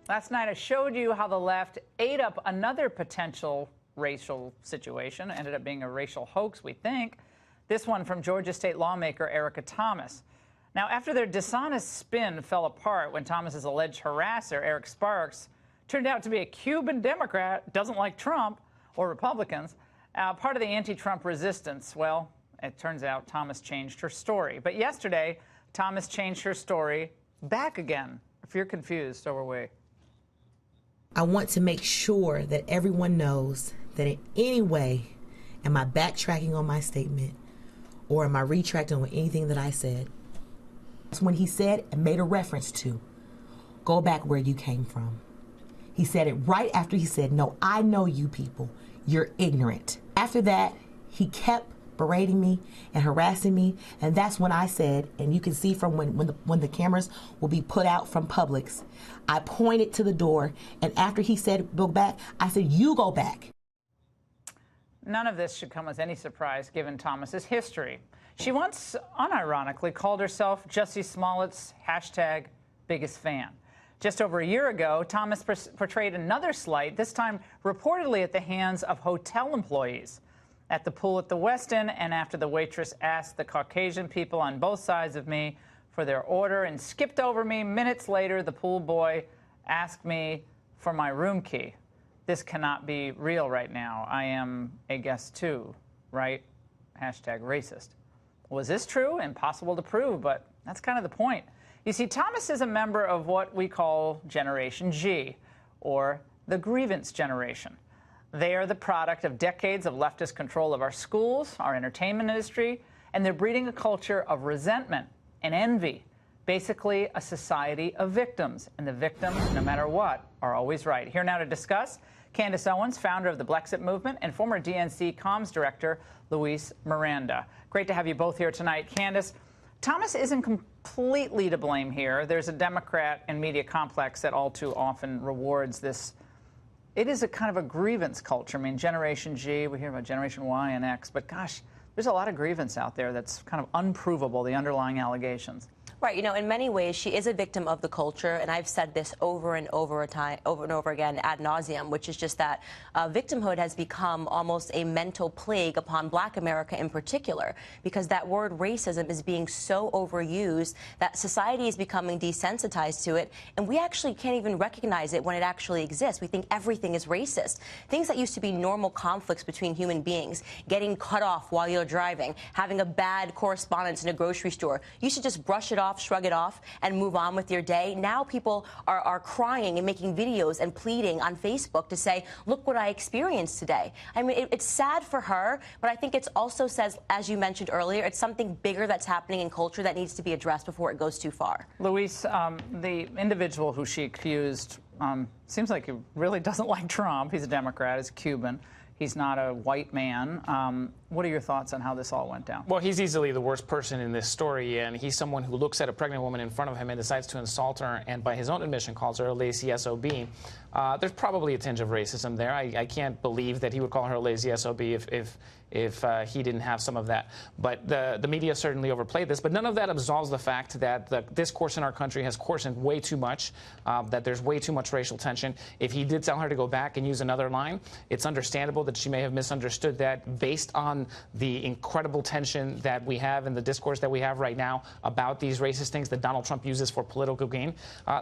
Last night I showed you how the left ate up another potential racial situation. Ended up being a racial hoax, we think. This one from Georgia state lawmaker Erica Thomas. Now, after their dishonest spin fell apart when Thomas's alleged harasser, Eric Sparks, turned out to be a Cuban Democrat, doesn't like Trump or Republicans, part of the anti-Trump resistance, well, it turns out Thomas changed her story. But yesterday, Thomas changed her story back again. If you're confused, so are we. I want to make sure that everyone knows that in any way am I backtracking on my statement or am I retracting on anything that I said. It's when he said and made a reference to, go back where you came from. He said it right after he said, no, I know you people. You're ignorant. After that, he kept berating me and harassing me, and that's when I said, and you can see from when the cameras will be put out from Publix, I pointed to the door, and after he said go back, I said, you go back. None of this should come as any surprise given Thomas's history. She once unironically called herself Jussie Smollett's hashtag biggest fan. Just over a year ago, Thomas portrayed another slight, this time reportedly at the hands of hotel employees. At the pool at the Westin, and after the waitress asked the Caucasian people on both sides of me for their order and skipped over me, minutes later, the pool boy asked me for my room key. This cannot be real right now. I am a guest too, right? Hashtag racist. Was this true? Impossible to prove, but that's kind of the point. You see, Thomas is a member of what we call Generation G, or the grievance generation. They are the product of decades of leftist control of our schools, our entertainment industry, and they're breeding a culture of resentment and envy, basically a society of victims. And the victims, no matter what, are always right. Here now to discuss, Candace Owens, founder of the Blexit movement, and former DNC comms director, Luis Miranda. Great to have you both here tonight. Candace, Thomas isn't completely to blame here. There's a Democrat and media complex that all too often rewards this. It is a kind of a grievance culture. I mean, Generation G, we hear about Generation Y and X, but gosh, there's a lot of grievance out there that's kind of unprovable, the underlying allegations. Right. You know, in many ways, she is a victim of the culture, and I've said this over and over again ad nauseum, which is just that victimhood has become almost a mental plague upon Black America in particular, because that word racism is being so overused that society is becoming desensitized to it, and we actually can't even recognize it when it actually exists. We think everything is racist. Things that used to be normal conflicts between human beings, getting cut off while you're driving, having a bad correspondence in a grocery store, you should just brush it off, shrug it off, and move on with your day. Now people are crying and making videos and pleading on Facebook to say, look what I experienced today. I mean, it's sad for her, but I think it's also says, as you mentioned earlier, it's something bigger that's happening in culture that needs to be addressed before it goes too far. Luis, the individual who she accused seems like he really doesn't like Trump. He's a Democrat. He's Cuban. He's not a white man. What are your thoughts on how this all went down? Well, he's easily the worst person in this story, and he's someone who looks at a pregnant woman in front of him and decides to insult her, and by his own admission calls her a lazy SOB. There's probably a tinge of racism there. I can't believe that he would call her a lazy SOB if he didn't have some of that. But the media certainly overplayed this. But none of that absolves the fact that the discourse in our country has coarsened way too much, that there's way too much racial tension. If he did tell her to go back and use another line, it's understandable that she may have misunderstood that based on the incredible tension that we have in the discourse that we have right now about these racist things that Donald Trump uses for political gain.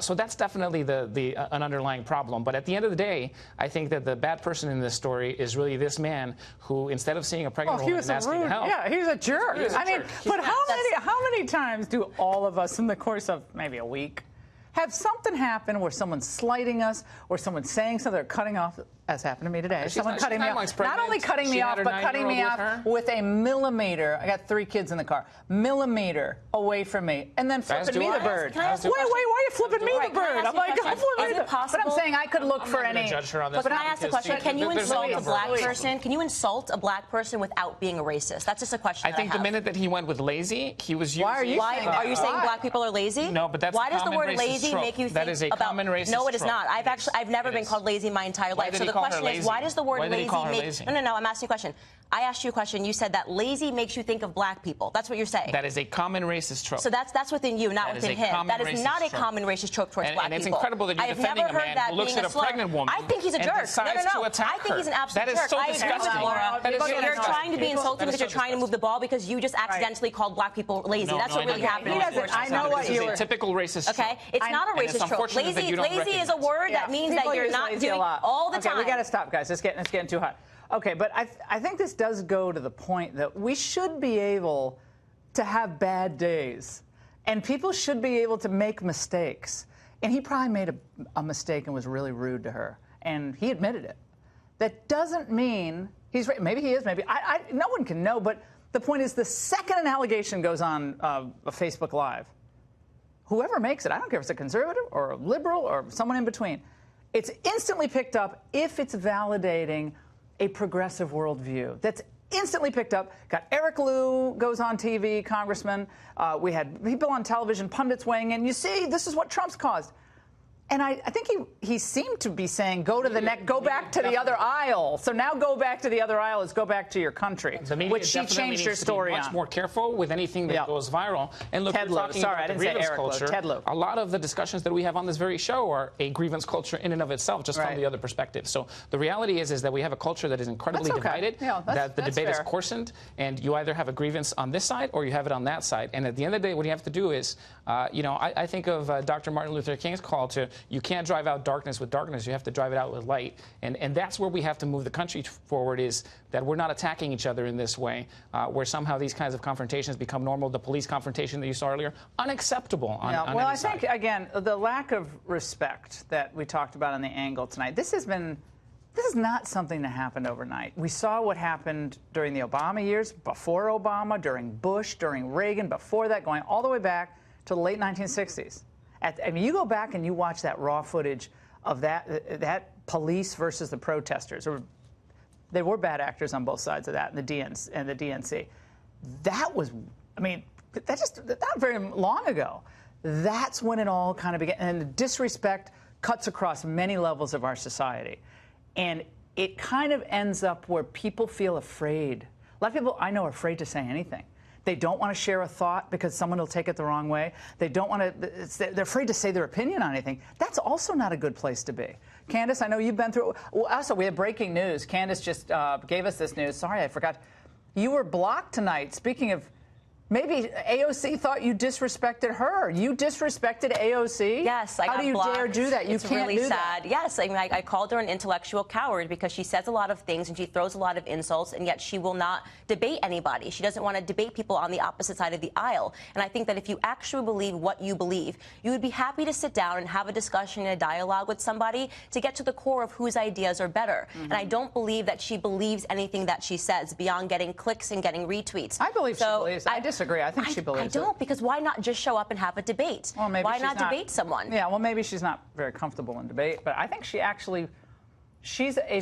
So that's definitely an underlying problem. But at the end of the day, I think that the bad person in this story is really this man who, instead of seeing a pregnant woman and asking to help. Yeah, he's a jerk. I mean, but how many times do all of us in the course of maybe a week have something happen where someone's slighting us or someone's saying something or cutting off, as happened to me today. Someone cutting me off. Not only cutting me off, but cutting me off with a millimeter. I got 3 kids in the car. Millimeter away from me. And then flipping me the bird. Wait, why are you flipping me the bird? I'm like, I'm flipping it. But I'm saying I could look for any. But can I ask a question? Can you insult a black person? Can you insult a black person without being a racist? That's just a question. I think the minute that he went with lazy, he was using. Are you saying black people are lazy? No, but that's why does the word lazy make you think that is a common racist No, it is not. I've never been called lazy my entire life. So the question is, why does the word lazy make... No, I'm asking a question. I asked you a question. You said that lazy makes you think of black people. That's what you're saying. That is a common racist trope. So that's within you, not within him. That is not a common racist trope towards black people. And it's incredible that you're defending a man who looks at a pregnant woman. I think he's a jerk. No. I think he's an absolute jerk. That is so disgusting. Laura. You're trying to be insulting because you're trying to move the ball because you just accidentally called black people lazy. That's what really happened. I know what you were. This is a typical racist trope. Okay, it's not a racist trope. Lazy is a word that means that you're not doing all the time. Okay, we got to stop, guys. It's getting too hot. Okay, but I think this does go to the point that we should be able to have bad days, and people should be able to make mistakes. And he probably made a mistake and was really rude to her, and he admitted it. That doesn't mean he's right. Maybe he is. Maybe no one can know. But the point is, the second an allegation goes on a Facebook Live, whoever makes it, I don't care if it's a conservative or a liberal or someone in between, it's instantly picked up if it's validating a progressive worldview. That's instantly picked up. Got Eric Liu goes on TV, congressman. We had people on television, pundits weighing in. You see, this is what Trump's caused. And I think he seemed to be saying, go back to the other aisle. So now go back to the other aisle is go back to your country, which she changed her story on. Much more careful with anything that goes viral. And look, Ted we're Lieu. talking Sorry, about I didn't the say grievance Eric culture. Lieu. Ted Lieu. A lot of the discussions that we have on this very show are a grievance culture in and of itself, just right. from the other perspective. So the reality is that we have a culture that is incredibly divided, that the debate is coarsened, and you either have a grievance on this side or you have it on that side. And at the end of the day, what you have to do is, I think of Dr. Martin Luther King's call to, you can't drive out darkness with darkness. You have to drive it out with light. And that's where we have to move the country forward, is that we're not attacking each other in this way, where somehow these kinds of confrontations become normal. The police confrontation that you saw earlier, unacceptable on well, any side. I think, again, the lack of respect that we talked about on the angle tonight, this is not something that happened overnight. We saw what happened during the Obama years, before Obama, during Bush, during Reagan, before that, going all the way back to the late 1960s. You go back and you watch that raw footage of that police versus the protesters. They were bad actors on both sides of that, and the DNC. That was, that's not very long ago. That's when it all kind of began. And the disrespect cuts across many levels of our society. And it kind of ends up where people feel afraid. A lot of people I know are afraid to say anything. They don't want to share a thought because someone will take it the wrong way. They don't want to, they're afraid to say their opinion on anything. That's also not a good place to be. Candace, I know you've been through, also we have breaking news. Candace just gave us this news. Sorry, I forgot. You were blocked tonight. Speaking of, maybe AOC thought you disrespected her. You disrespected AOC? Yes, I got How do you blocked. dare do that? You it's can't really do sad. that. Yes, I called her an intellectual coward because she says a lot of things and she throws a lot of insults, and yet she will not debate anybody. She doesn't want to debate people on the opposite side of the aisle. And I think that if you actually believe what you believe, you would be happy to sit down and have a discussion and a dialogue with somebody to get to the core of whose ideas are better. And I don't believe that she believes anything that she says beyond getting clicks and getting retweets. I believe she believes. I disagree. I think she believes. I don't, because why not just show up and have a debate? Well, maybe why not debate someone? Yeah, well, maybe she's not very comfortable in debate, but I think she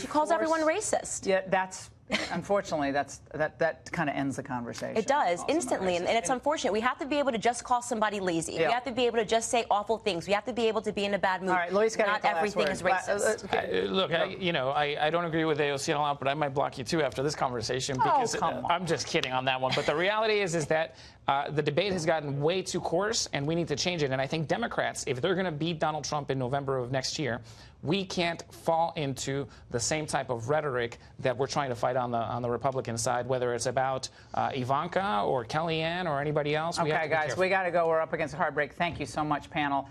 calls everyone racist. Yeah, that's unfortunately that kind of ends the conversation. It does instantly, and it's unfortunate. We have to be able to just call somebody lazy. Yeah. We have to be able to just say awful things. We have to be able to be in a bad mood. All right, Luis, not everything is racist. Look, I don't agree with AOC a lot, but I might block you too after this conversation because I'm just kidding on that one. But the reality is that the debate has gotten way too coarse, and we need to change it. And I think Democrats, if they're going to beat Donald Trump in November of next year, we can't fall into the same type of rhetoric that we're trying to fight on the Republican side, whether it's about Ivanka or Kellyanne or anybody else. Okay, guys, we got to go. We're up against a hard break. Thank you so much, panel.